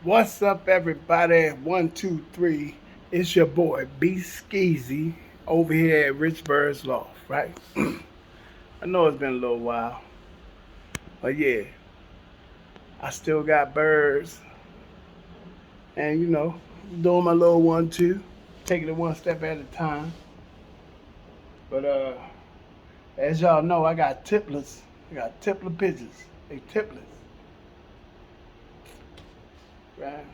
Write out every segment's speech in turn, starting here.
What's up, everybody? 1, 2, 3. It's your boy B Skeezy over here at Richbirdsloft, right? I know it's been a little while, but yeah, I still got birds, and doing my little 1, 2, taking it one step at a time. But as y'all know, I got tiplets. I got tiplet pigeons. They tiplets, right?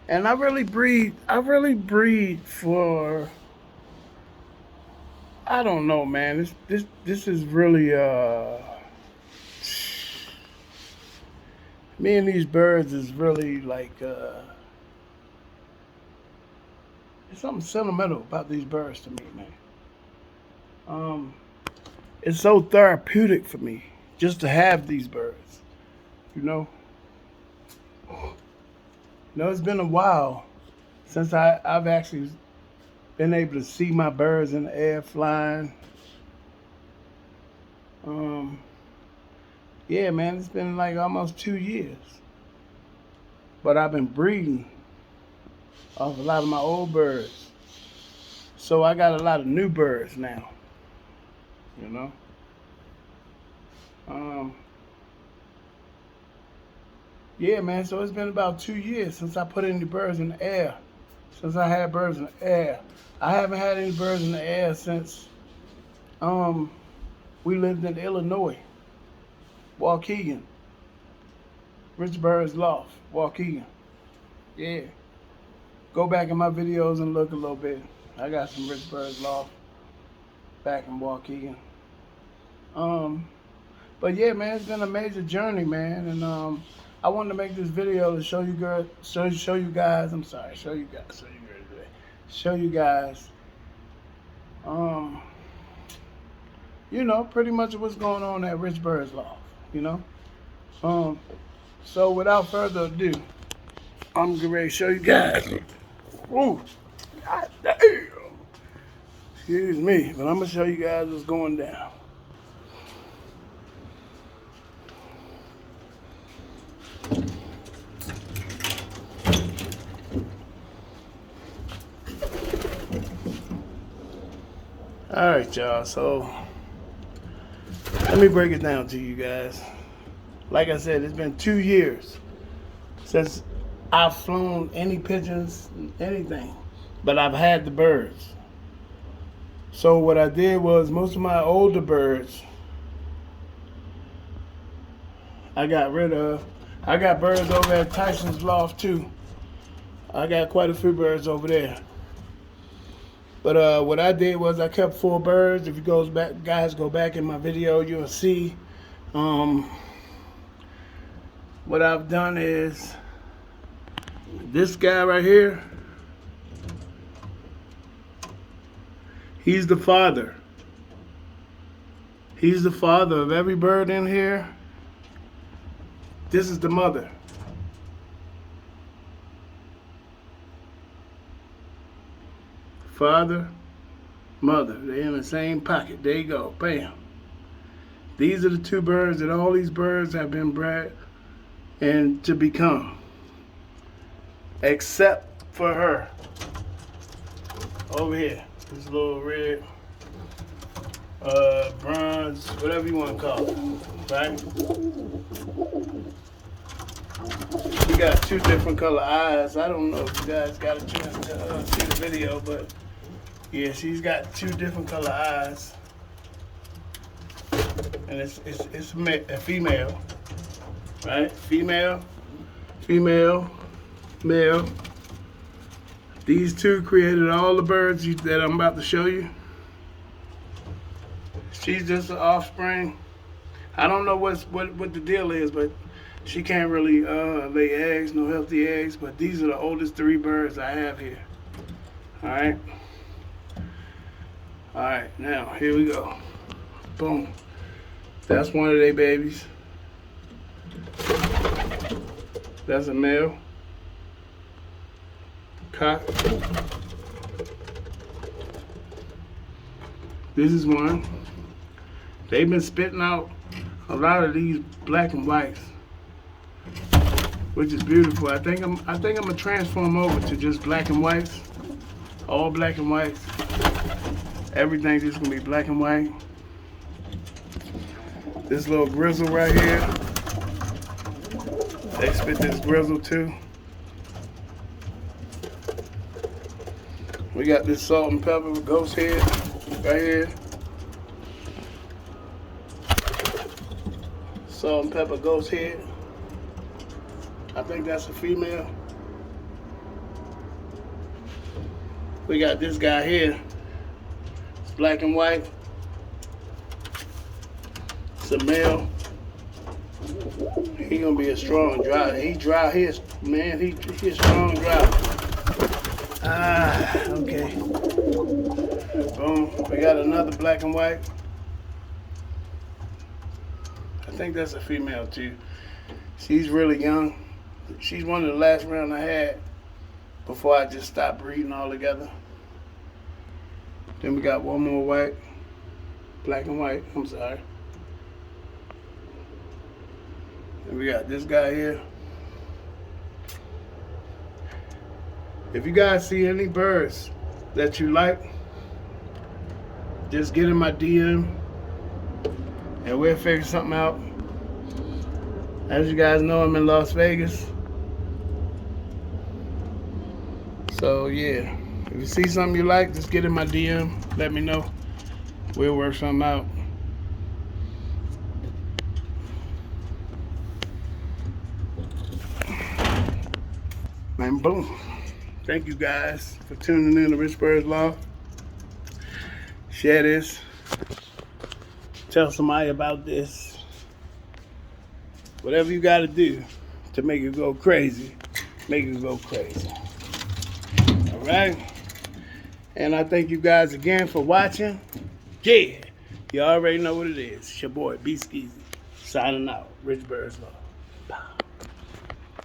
And I really breed. For, I don't know, man. This is really me and these birds is really like there's something sentimental about these birds to me, man. Um, it's so therapeutic for me just to have these birds. You know, it's been a while since I've actually been able to see my birds in the air flying. Um, yeah, man, it's been like almost 2 years, but I've been breeding off a lot of my old birds, so I got a lot of new birds now. You know. Um, yeah, man. So it's been about 2 years since I put any birds in the air. Since I had birds in the air, I haven't had any birds in the air since um we lived in Illinois, Waukegan, Richbirdsloft, Waukegan. Yeah, go back in my videos and look a little bit. I got some Richbirdsloft back in Waukegan. Um, but yeah, man, it's been a major journey, man, and I wanted to make this video to show you girl, show you guys. I'm sorry, show you guys. Um, pretty much what's going on at Richbirdsloft. You know. Um, so without further ado, I'm getting ready to show you guys. Ooh, God damn. Excuse me, but I'm gonna show you guys what's going down. All right, y'all. So let me break it down to you guys. Like I said, it's been 2 years since I've flown any pigeons, anything, but I've had the birds. So what I did was most of my older birds I got rid of. I got birds over at Tyson's Loft too. I got quite a few birds over there. But what I did was I kept 4 birds. If you guys go back in my video, you'll see. What I've done is this guy right here. He's the father. He's the father of every bird in here. This is the mother. Father, mother, they're in the same pocket. There you go, bam. These are the 2 birds that all these birds have been bred and to become, except for her over here. This little red, bronze, whatever you want to call it, right? She got 2 different color eyes. I don't know if you guys got a chance to see the video, but yeah, she's got 2 different color eyes, and it's a female, right? Female, male. These 2 created all the birds that I'm about to show you. She's just an offspring. I don't know what the deal is, but she can't really lay eggs, no healthy eggs. But these are the oldest 3 birds I have here. All right. All right. Now here we go. Boom. That's one of their babies. That's a male. Cock. This is one. They've been spitting out a lot of these black and whites. which is beautiful. I think I'm gonna transform over to just black and whites, all black and whites. Everything just gonna be black and white. This little grizzle right here, they spit this grizzle too. We got this salt and pepper ghost head right here. Salt and pepper ghost head. I think that's a female. We got this guy here. It's black and white. It's a male. He gonna be a strong driver. He drive his man. He a strong driver. Okay. Boom. We got another black and white. I think that's a female too. She's really young. She's one of the last round I had before I just stopped breeding altogether. Then we got one more white, black and white, I'm sorry. And we got this guy here. If you guys see any birds that you like, just get in my DM and we'll figure something out. As you guys know, I'm in Las Vegas. So yeah, if you see something you like, just get in my DM, let me know. We'll work something out. And boom. Thank you guys for tuning in to Richbirdsloft. Share this. Tell somebody about this. Whatever you gotta do to make it go crazy, make it go crazy. Alright? And I thank you guys again for watching. Yeah, you already know what it is. It's your boy, B Skeezy, signing out. Richbirdsloft.